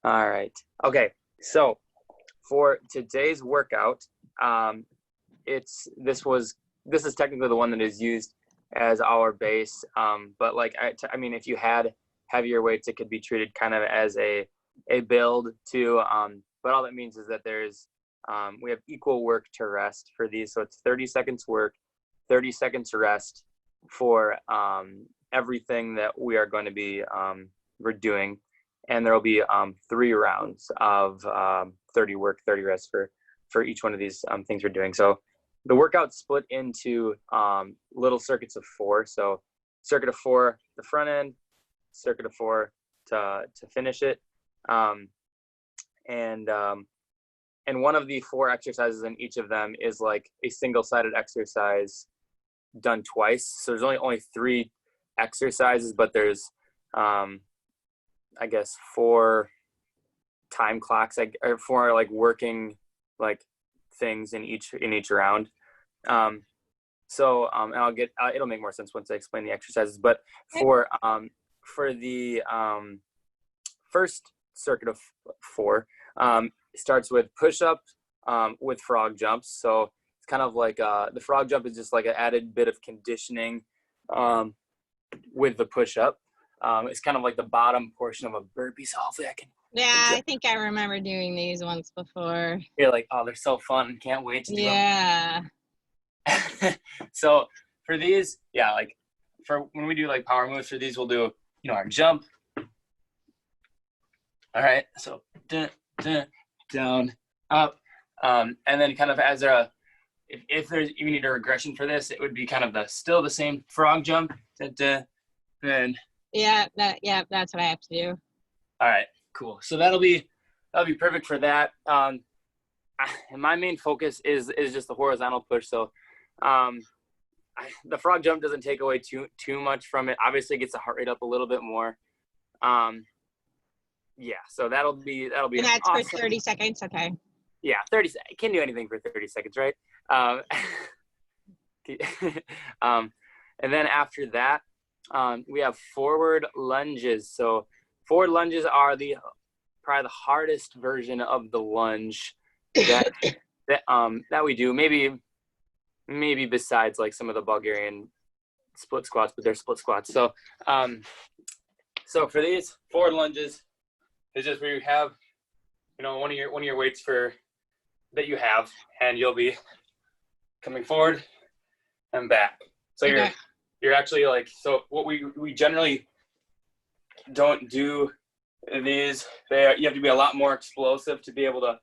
All right. Okay. So for today's workout, this is technically the one that is used as our base. But like, I mean, if you had heavier weights, it could be treated kind of as a build too. But all that means is that we have equal work to rest for these. So it's 30 seconds work, 30 seconds rest for everything that we are going to be we're doing. And there will be 3 rounds of 30 work, 30 rest for each one of these things we're doing. So the workout's split into little circuits of 4. So circuit of 4, the front end, circuit of 4 to finish it. And one of the 4 exercises in each of them is like a single-sided exercise done twice. So there's only 3 exercises, but there's I guess 4 time clocks, or 4 like working like things in each round. And it'll make more sense once I explain the exercises. But for the first circuit of 4, starts with push-up with frog jumps. So it's kind of like the frog jump is just like an added bit of conditioning with the push-up. It's kind of like the bottom portion of a burpee. So hopefully I can. Yeah, I think I remember doing these once before. You're like, oh, they're so fun. Can't wait to do them. Yeah. So for these, like for when we do like power moves for these, we'll do, our jump. All right. So down, up. And then kind of as if there's you need a regression for this, it would be kind of still the same frog jump. Then. Yeah, that's what I have to do. All right, cool. So that'll be perfect for that. And my main focus is just the horizontal push. So the frog jump doesn't take away too much from it. Obviously, it gets the heart rate up a little bit more. So that'll be. And that's awesome. for 30 seconds, okay? Yeah, 30 seconds. Can do anything for 30 seconds, right? And then after that, we have forward lunges. So forward lunges are probably the hardest version of the lunge that we do. Maybe besides like some of the Bulgarian split squats, but they're split squats. So so for these forward lunges, it's just where you have one of your weights that you have, and you'll be coming forward and back. So you're actually like, so what we generally don't do these, you have to be a lot more explosive to be able to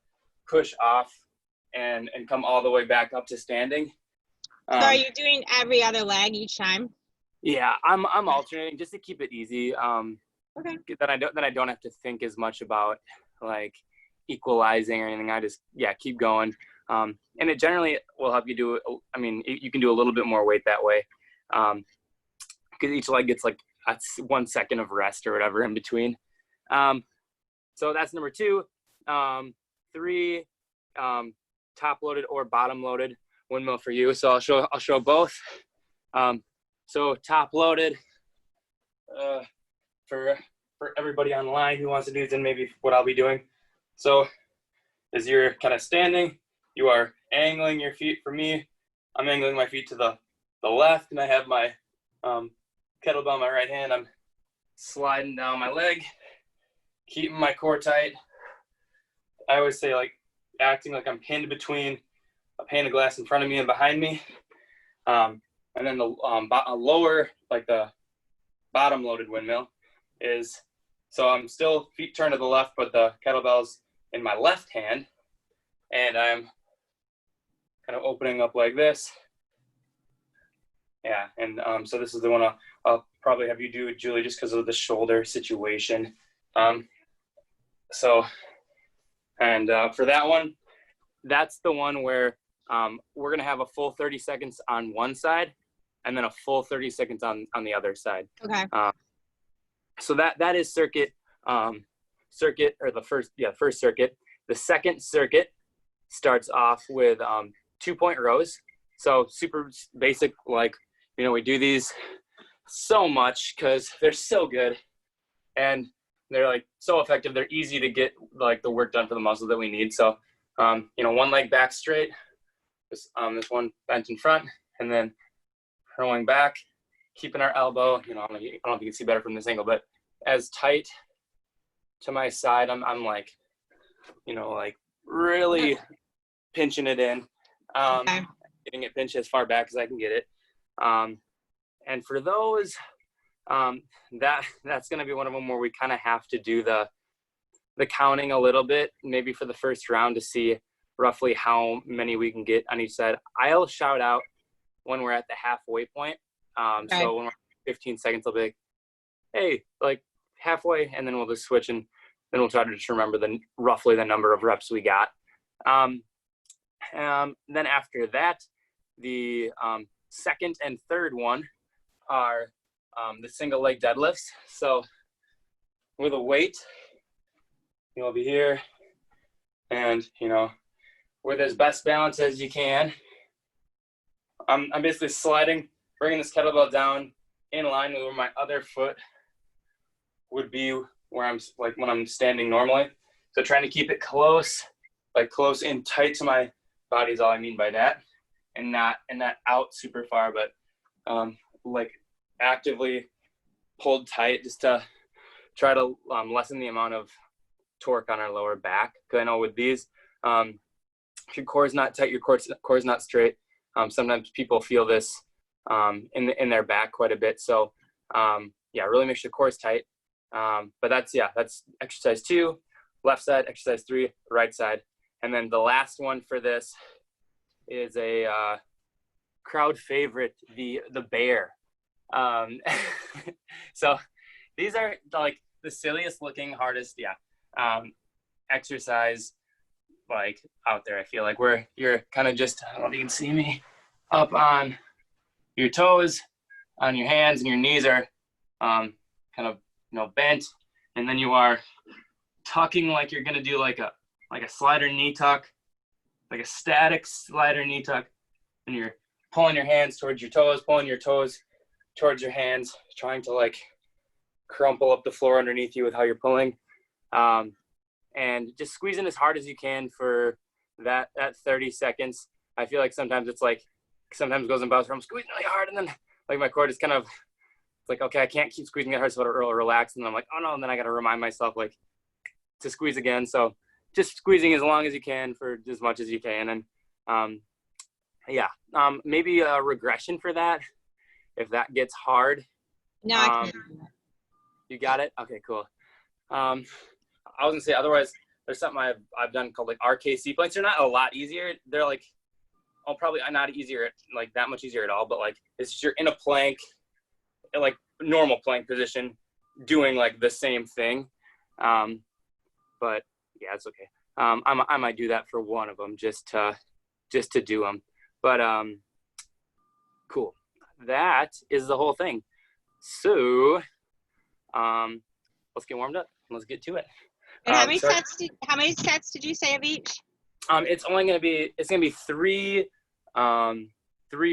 push off and come all the way back up to standing. So are you doing every other leg each time? Yeah, I'm alternating just to keep it easy. Okay. That I don't have to think as much about like equalizing or anything. I just keep going. And it generally will help you do. I mean, you can do a little bit more weight that way. Because each leg gets like 1 second of rest or whatever in between. So that's number 2. 3, top loaded or bottom loaded windmill for you. So I'll show both. So top loaded for everybody online who wants to do this, and maybe what I'll be doing. So as you're kind of standing, you are angling your feet. For me, I'm angling my feet to the left, and I have my kettlebell in my right hand. I'm sliding down my leg, keeping my core tight. I always say like acting like I'm pinned between a pane of glass in front of me and behind me. And then the lower, like the bottom loaded windmill is, so I'm still feet turned to the left, but the kettlebell's in my left hand. And I'm kind of opening up like this. Yeah, and so this is the one I'll probably have you do, Julie, just because of the shoulder situation. For that one, that's the one where we're going to have a full 30 seconds on one side and then a full 30 seconds on the other side. Okay. So that is circuit, or the first circuit. The second circuit starts off with 2-point rows. So super basic, like, we do these so much because they're so good. And they're like so effective. They're easy to get like the work done for the muscles that we need. So, one leg back straight, this one bent in front, and then curling back, keeping our elbow, I don't know if you can see better from this angle, but as tight to my side. I'm like, like really pinching it in, getting it pinched as far back as I can get it. And for those, that's going to be one of them where we kind of have to do the counting a little bit, maybe for the first round, to see roughly how many we can get on each side. I'll shout out when we're at the halfway point. So when we're 15 seconds, I'll be like, hey, like halfway, and then we'll just switch, and then we'll try to just remember roughly the number of reps we got. Then after that, the second and third one are the single leg deadlifts. So with a weight, you'll be here, and with as best balance as you can. I'm basically sliding, bringing this kettlebell down in line with where my other foot would be, where I'm like when I'm standing normally. So trying to keep it close in tight to my body is all I mean by that, and not out super far, but like actively pulled tight, just to try to lessen the amount of torque on our lower back. Because I know with these, if your core is not tight, your core is not straight. Sometimes people feel this in their back quite a bit. So really make sure the core is tight. But that's exercise 2, left side, exercise 3, right side. And then the last one for this is a crowd favorite, the bear. So these are like the silliest looking, hardest exercise like out there. I feel like where you're kind of just, I don't know if you can see me, up on your toes, on your hands, and your knees are kind of bent, and then you are tucking like you're gonna do like a slider knee tuck, like a static slider knee tuck, and you're pulling your hands towards your toes, pulling your toes towards your hands, trying to like crumple up the floor underneath you with how you're pulling, and just squeezing as hard as you can for that 30 seconds. I feel like sometimes it goes in bouts where I'm squeezing really hard, and then like my core is kind of like, okay, I can't keep squeezing it hard, so it'll relax, and then I'm like, oh no, and then I got to remind myself like to squeeze again. So just squeezing as long as you can for as much as you can. And maybe a regression for that if that gets hard. No, I can. You got it? Okay, cool. I was gonna say, otherwise there's something I've done called like RKC planks. They're not a lot easier. They're like, probably not easier, like that much easier at all, but like it's just you're in a plank, like normal plank position, doing like the same thing. But yeah, it's okay. I might do that for one of them just to do them. But cool. That is the whole thing. So let's get warmed up. Let's get to it. And how many sets did you say of each? It's gonna be 3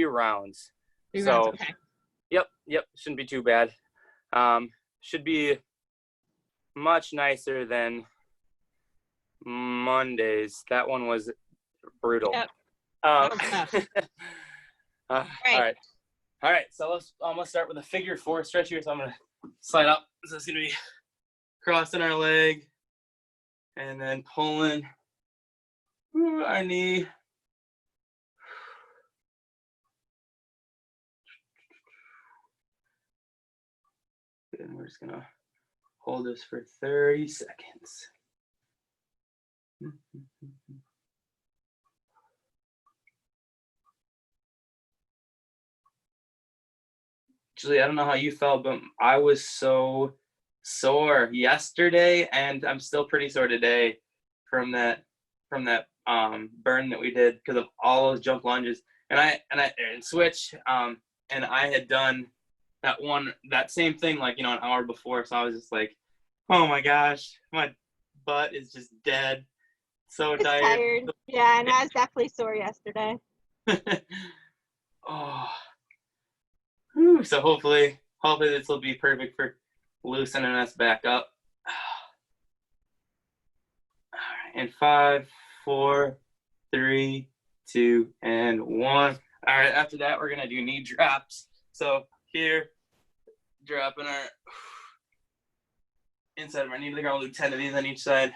rounds. Okay. Yep. Shouldn't be too bad. Should be much nicer than Mondays. That one was brutal. Yep. All right. So I'm gonna start with a figure 4 stretch here. So I'm gonna slide up. So it's gonna be crossing our leg, and then pulling our knee. And we're just gonna hold this for 30 seconds. Julie, I don't know how you felt, but I was so sore yesterday, and I'm still pretty sore today from that burn that we did because of all those jump lunges. And switch, and I had done that same thing like an hour before, so I was just like, oh my gosh, my butt is just dead, so tired. Yeah, and I was definitely sore yesterday. Oh. Whew. So hopefully this will be perfect for loosening us back up. in 5, 4, 3, 2, and 1. All right, after that, we're gonna do knee drops. So here, dropping our inside of our knee to the ground. We'll do 10 of these on each side.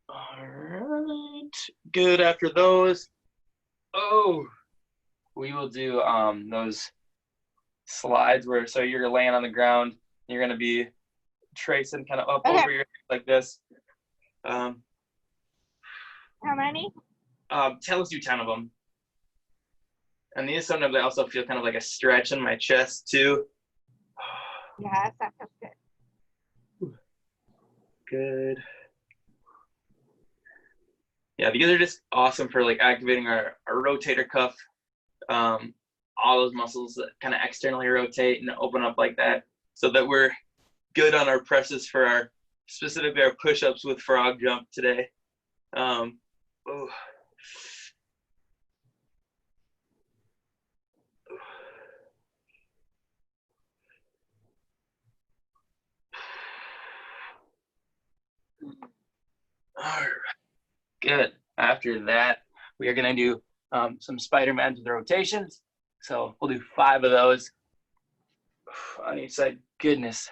All right, good. After those, we will do those slides where, so you're laying on the ground, you're gonna be tracing kind of up over your like this. How many? Let's do 10 of them. And these sometimes I also feel kind of like a stretch in my chest too. Yes, that feels good. Good. Yeah, these are just awesome for like activating our rotator cuff. All those muscles that kind of externally rotate and open up like that, so that we're good on our presses for our, specifically our push-ups with frog jump today. All right, good. After that, we are gonna do some Spider-Man with the rotations. So we'll do 5 of those on each side. Goodness.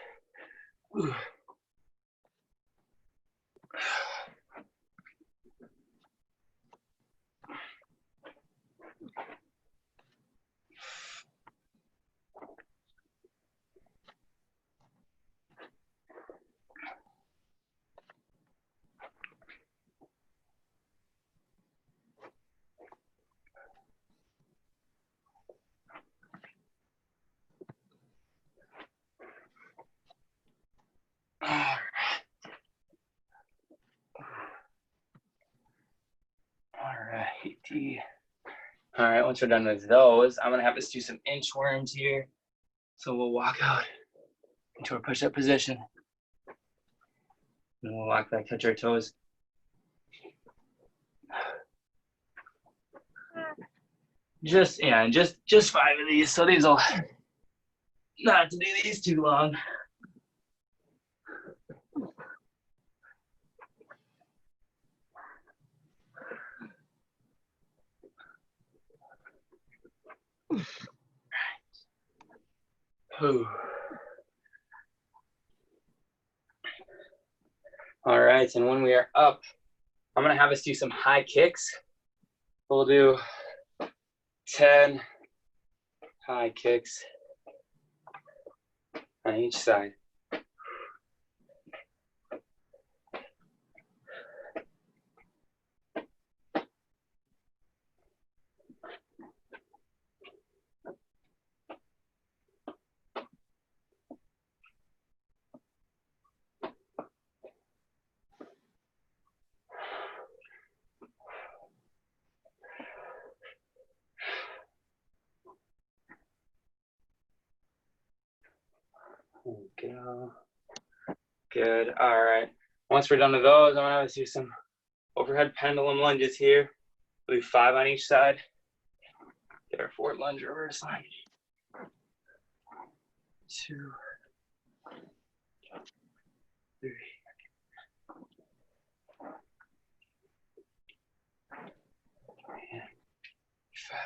All right, once we're done with those, I'm gonna have us do some inchworms here. So we'll walk out into our push-up position. And we'll walk back, touch our toes. Just 5 of these. So these will not to do these too long. All right, and when we are up, I'm gonna have us do some high kicks. We'll do 10 high kicks on each side. Go. Good. All right. Once we're done with those, I'm gonna have us do some overhead pendulum lunges here. We'll do 5 on each side. Get our forward lunge reverse line. 2, 3, and 5.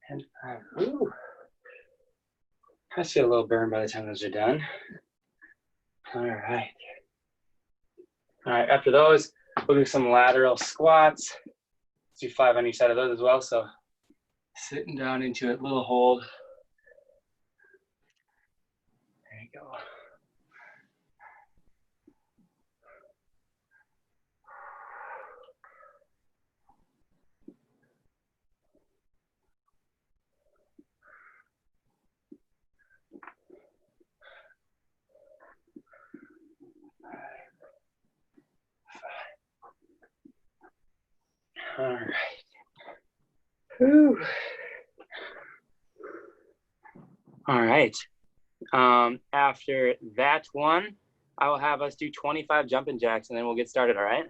And 5. Ooh. I feel a little burned by the time those are done. All right. All right, after those, we'll do some lateral squats. Let's do 5 on each side of those as well. So sitting down into it, little hold. There you go. All right. Whew. All right. After that one, I will have us do 25 jumping jacks, and then we'll get started, all right?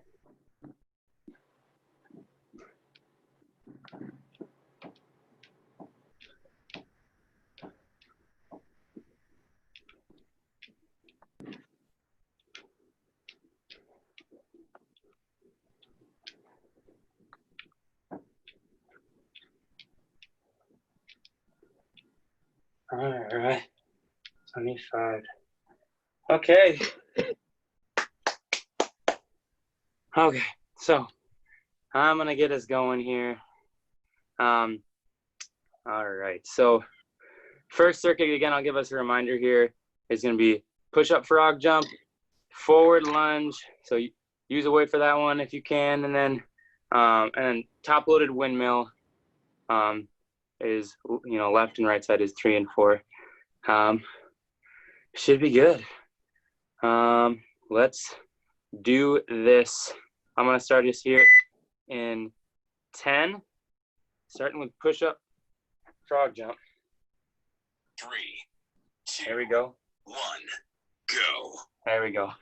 All right. 25. Okay. Okay, so I'm gonna get us going here. All right, so first circuit, again, I'll give us a reminder here, is gonna be push-up frog jump, forward lunge, so use a weight for that one if you can, and then top-loaded windmill is, you know, left and right side is 3 and 4. Should be good. Let's do this. I'm gonna start us here in 10, starting with push-up frog jump. 3, 2, There we go. 1, go. There we go.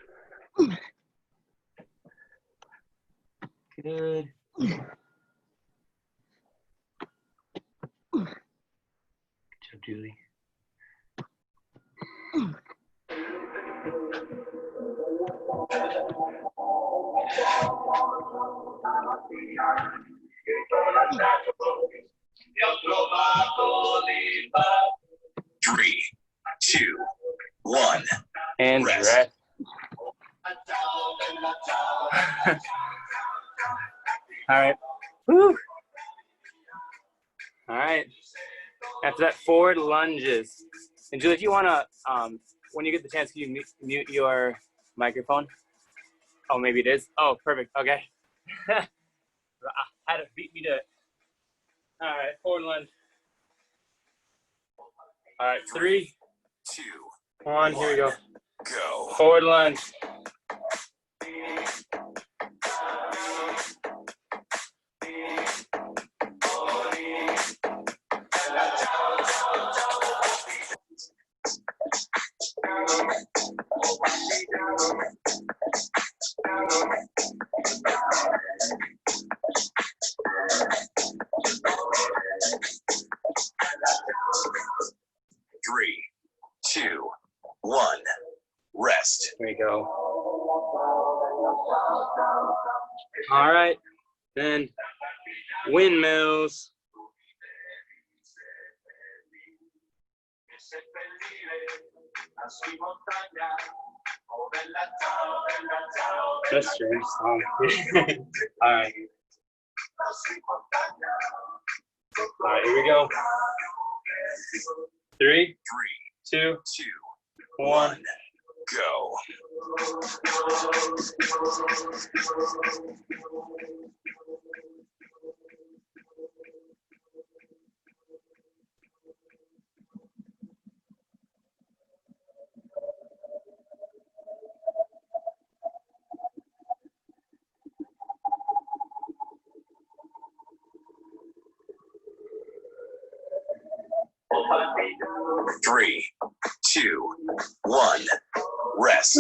Good. Good job, Julie. Three, 2, 1. And Rest. rest. All right. Woo. All right. After that, forward lunges. And Julie, if you want to, when you get the chance, can you mute your microphone? Oh, maybe it is. Oh, perfect. Okay. Had to beat me to it. All right, forward lunge. All right, 3, 2, 1. Here we go. go. Forward lunge. Three, 2, 1. Rest. There we go. All right, then windmills. That's your song. All right. All right, here we go. 3, 2, 2, 1. go. Three, 2, 1. Rest.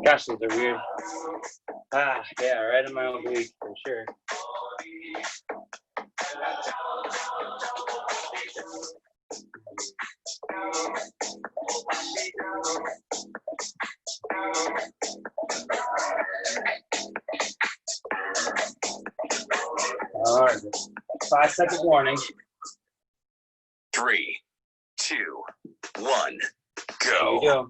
Gosh, those are weird. Yeah, right in my own week for sure. All right, 5-second warning. 3, 2, 1. Here Go. we go.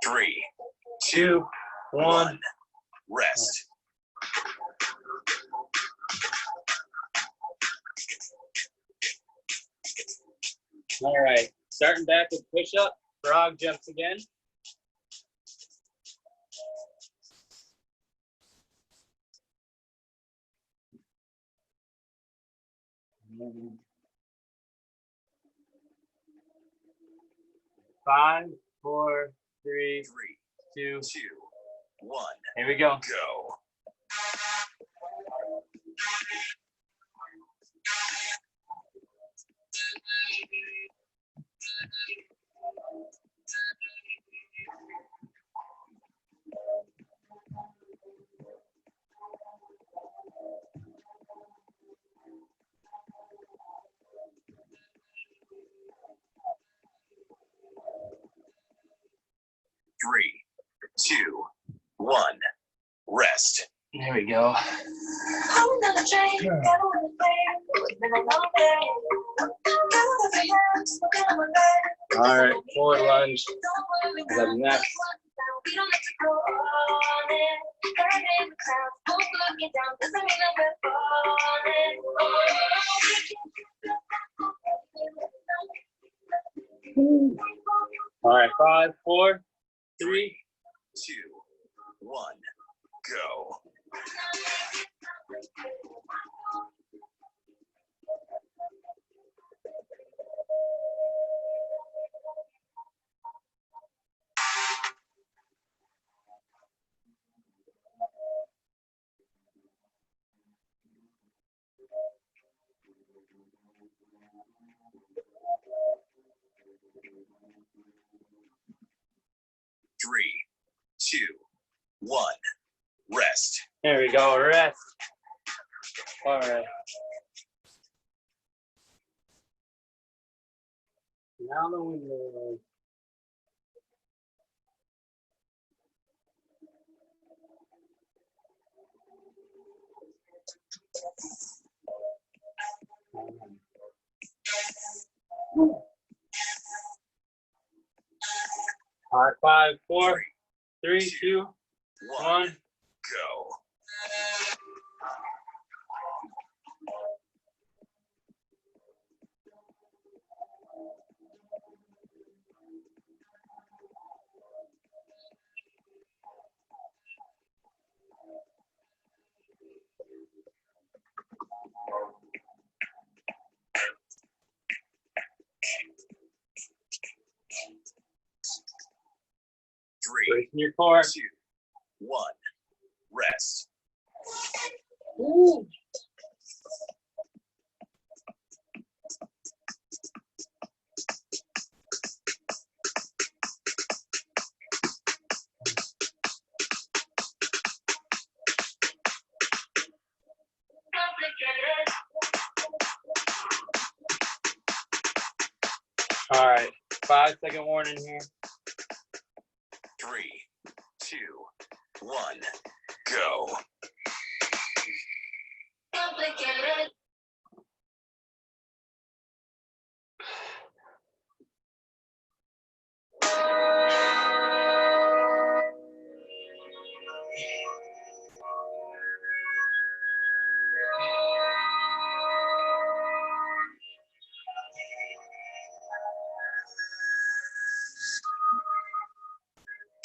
Three, 2, 1. Rest. All right, starting back with push-up, frog jumps again. Five, four, three, two, one. Here we go. Go. Three, two, one. Rest. There we go. All right, forward lunge is up next. All right, 5, 4, 3, 2, 1. Go. Three, two, one. Rest. There we go, rest. All right. Now the window. All right, 5, 4, 3, 2, 1. Go. Three, Straighten your core. 2, 1. Rest. Ooh. All right, 5-second warning here. 3, 2, 1. Go.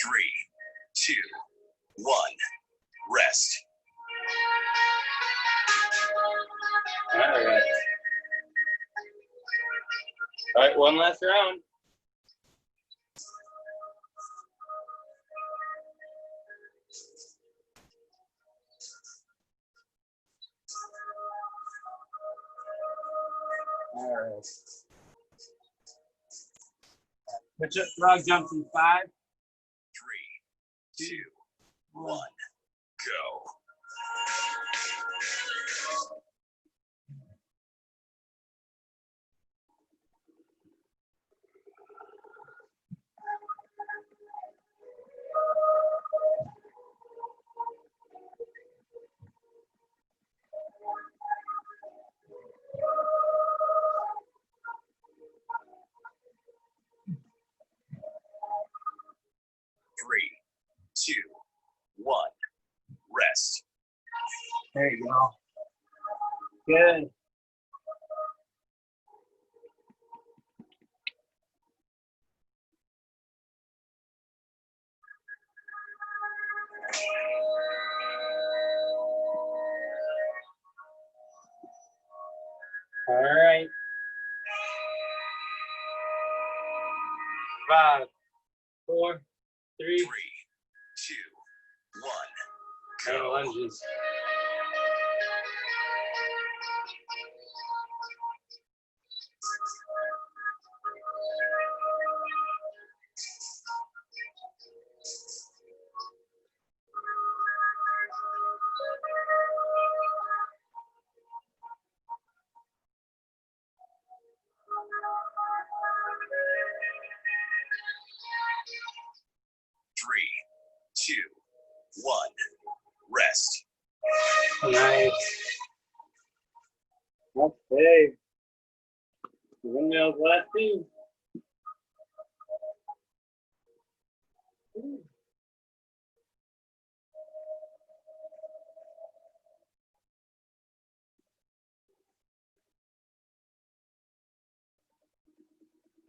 Three, two, one. Rest. All right. All right, one last round. All right. Pitch up, frog jumps in 5, 3, 2, 1. Go. Three, two, one. Rest. There you go. Good. All right. 5, 4, 3, 3, 2, 1, and go. lunges. 3, 2, 1, rest. Nice. Okay. Windmills last two.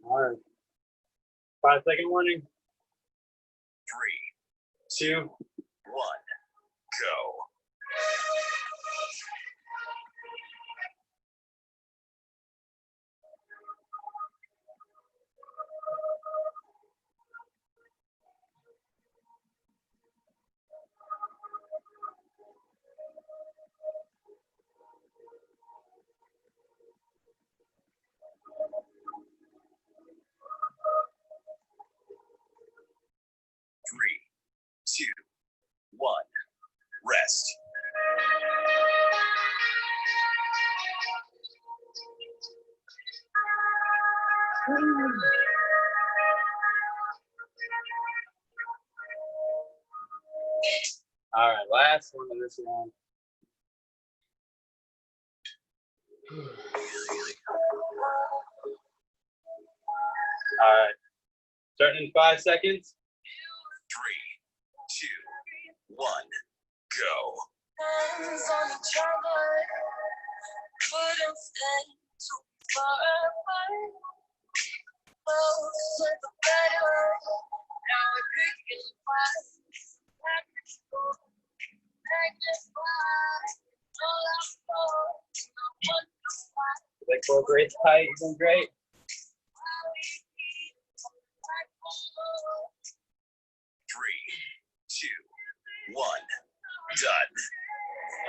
All right. 5-second warning. 3, 2. 1, go. Three, 2, 1, rest. All right, last one of this round. All right, starting in 5 seconds. 3, 2, 1, go. Hands on each other, couldn't stand too far apart. Closer the better, now we're picking fights. Back and forth, magnify, all I saw, I wonder why. Like core brace tight, you're doing great. Why we keep back on low. 3, 2, 1, done.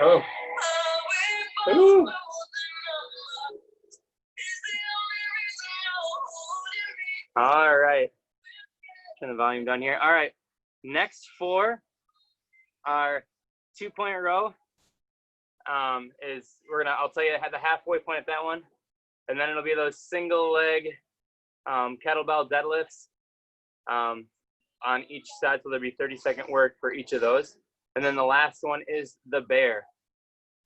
Oh, Are we Ooh. both holding on? Is the only reason you're holding me. all right. Turn the volume down here. All right, next 4 are 2-point row. I'll tell you the halfway point at that one, and then it'll be those single leg kettlebell deadlifts on each side, so there'll be 30-second work for each of those. And then the last one is the bear.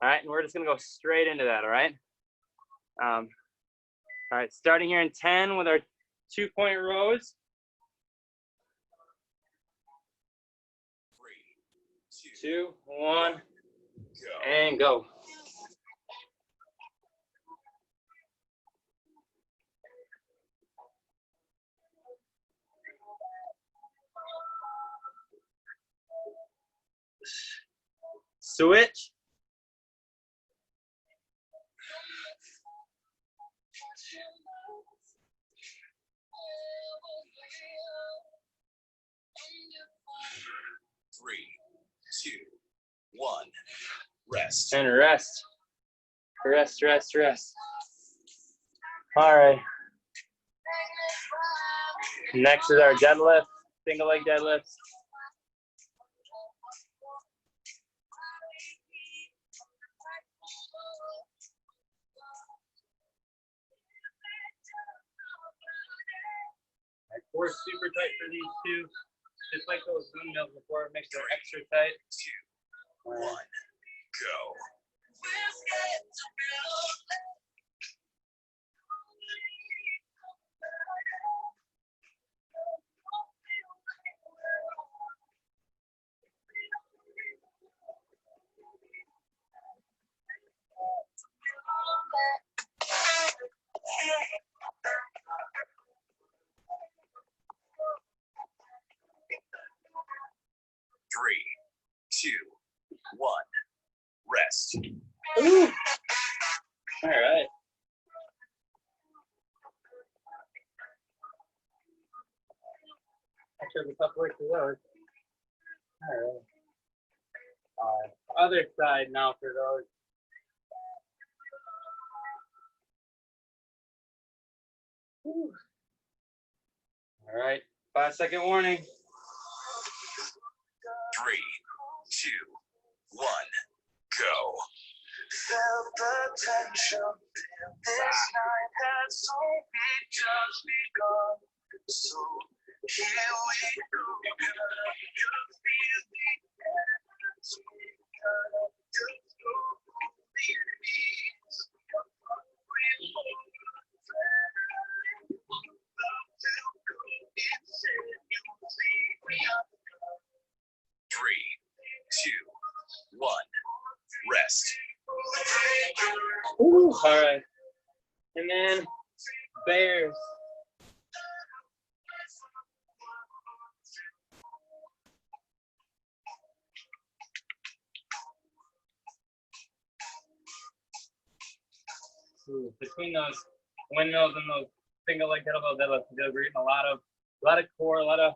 All right, and we're just gonna go straight into that. All right. All right, starting here in 10 with our 2-point rows. 3, 2, 2, 1, go. and go. Switch. Three, 2, 1, rest. And rest. Rest, rest, rest. All right. Next is our deadlift, single leg deadlifts. Core super tight for these two, just like those windmills before. It makes them extra tight. 2, 1, go. Three, Woo. All right. Actually, it's tough work to those. All right. Other side now for those. Whew. All right, 5-second warning. 3, 2, 1, go. Felt the tension. This night has only just begun. So here we go. You feel the energy. Just go the knees. Three, 2, 1, rest. Ooh, all right. And then bears. Ooh, between those windmills and those single leg kettlebell deadlifts, we're getting a lot of core, a lot of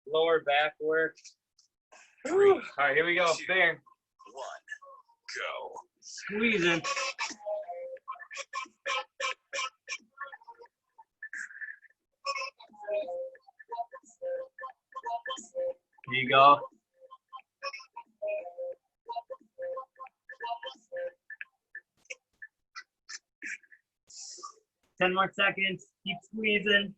lower back work. Ooh. All right, here we go. 2, Bear. 1, go. Squeezing. Here you go. Ten more seconds. Keep squeezing.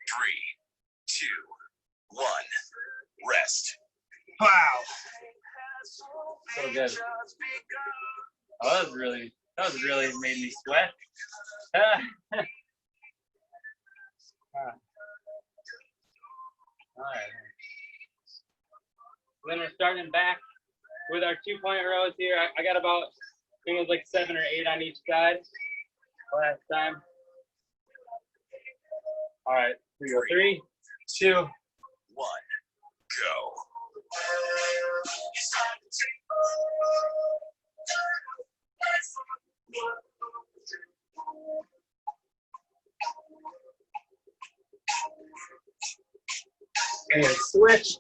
3, 2, 1, rest. Wow. So good. Oh, that was really made me sweat. All right. Then we're starting back with our 2-point rows here. I got about, I think it was like 7 or 8 on each side last time. All right, here we go. 3, 2, 1, go. and switch.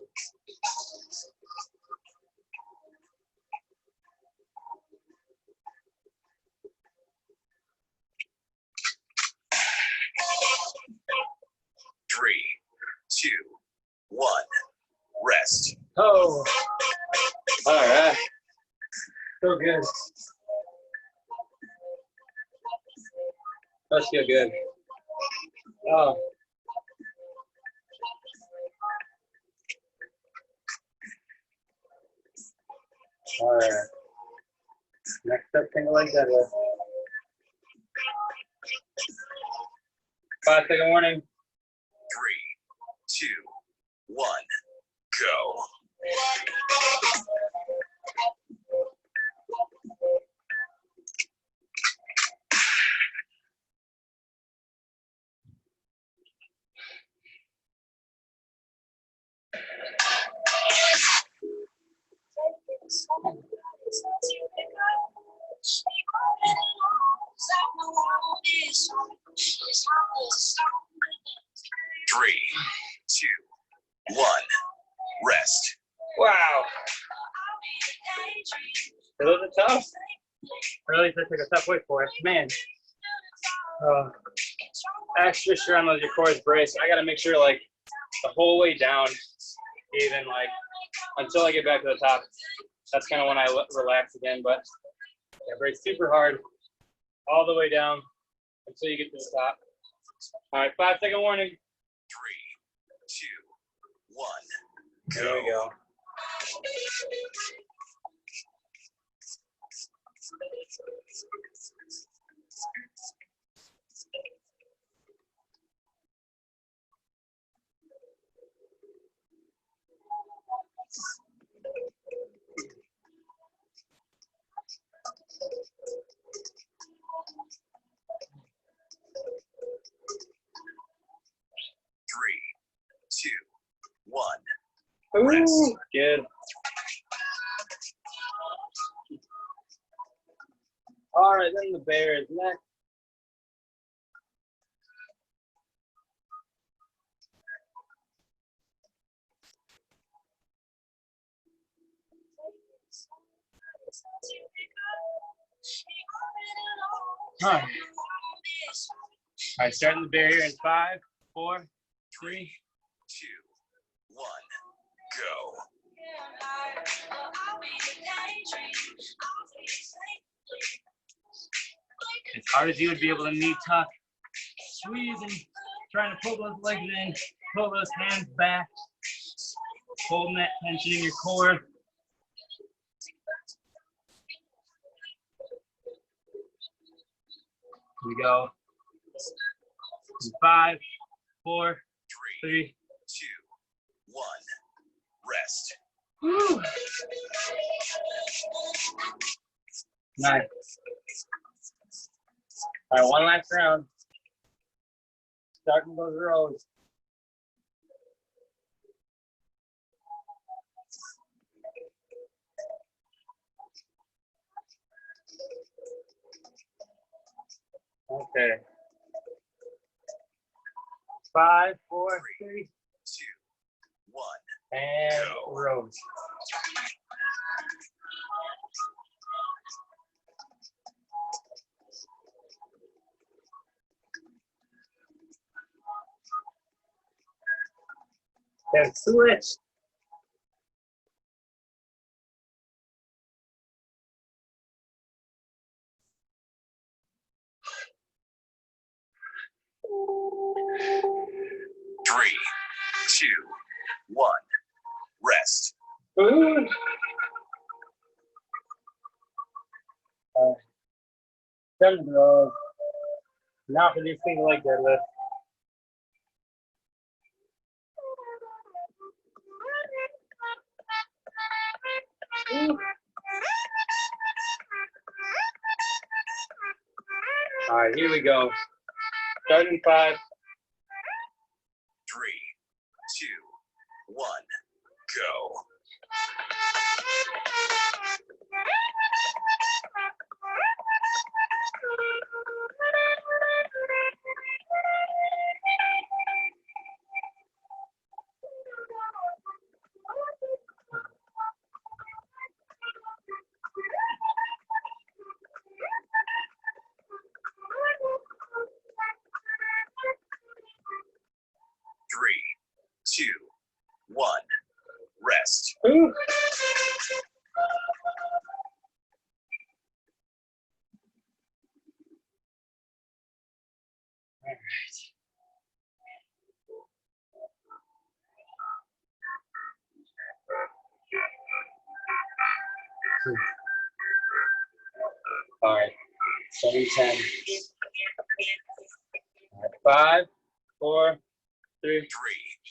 Three, 2, 1, rest. Oh, all right. So good. Let's feel good. Oh. All right. Next up, single leg deadlift. 5-second warning. 3, 2, 1, go. Three, 2, 1, rest. Wow. Those are tough. Really took a tough weight for it. Man. Extra sure on those your core is braced. I gotta make sure like the whole way down, even like until I get back to the top. That's kind of when I relax again, but yeah, brace super hard all the way down until you get to the top. All right, 5-second warning. 3, 2, 1, go. There we go. Three, 2, 1, rest. Ooh, good. All right, then the bear is next. All right, starting the bear here in 5, 4, 3. 2, 1, go. As hard as you would be able to knee tuck, squeezing, trying to pull those legs in, pull those hands back, holding that tension in your core. Here we go. 5, 4, 3. 2, 1, rest. Woo. Nice. All right, one last round. Starting those rows. Okay. 5, 4, 3, 2, 1. and Go. rows. And switch. Three, 2, 1, rest. Ooh. 7 rows. Now for these single leg deadlifts. Ooh. All right, here we go. Starting 5. 3, 2, 1, go. Three, 2, 1, rest. Ooh. All right, 7, 10. All right, 5, 4, 3. 3,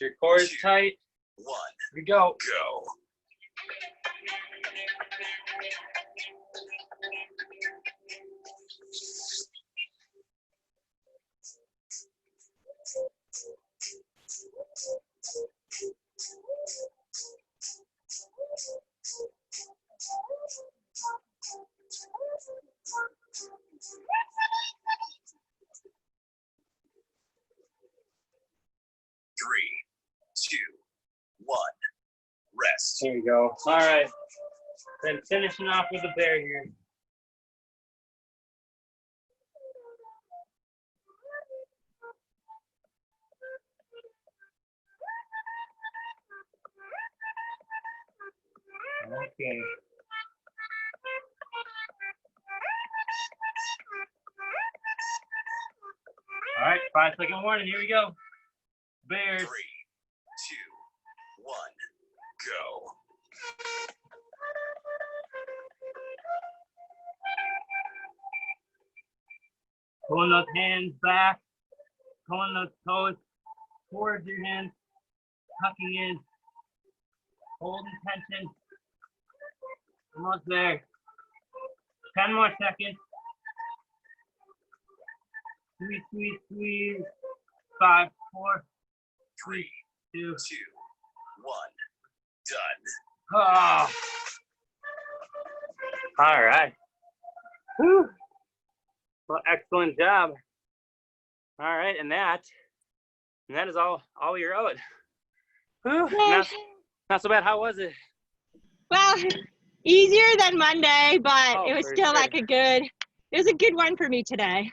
Your core is tight. 1, Here we go. go. Three, 2, 1, rest. Here we go. All right. Then finishing off with the bear here. Okay. All right, 5-second warning. Here we go. Bears. 3, 2, 1, go. Pulling those hands back. Pulling those toes towards your hands. Tucking in. Holding tension. Almost there. 10 more seconds. Squeeze, squeeze, squeeze. 5, 4, 3, 2, 2, 1, done. Oh. All right. Whew. Well, excellent job. All right, and that is all you're owed. Whew. Not so bad. How was it? Well, easier than Monday, but Oh, it was for still sure. like it was a good one for me today.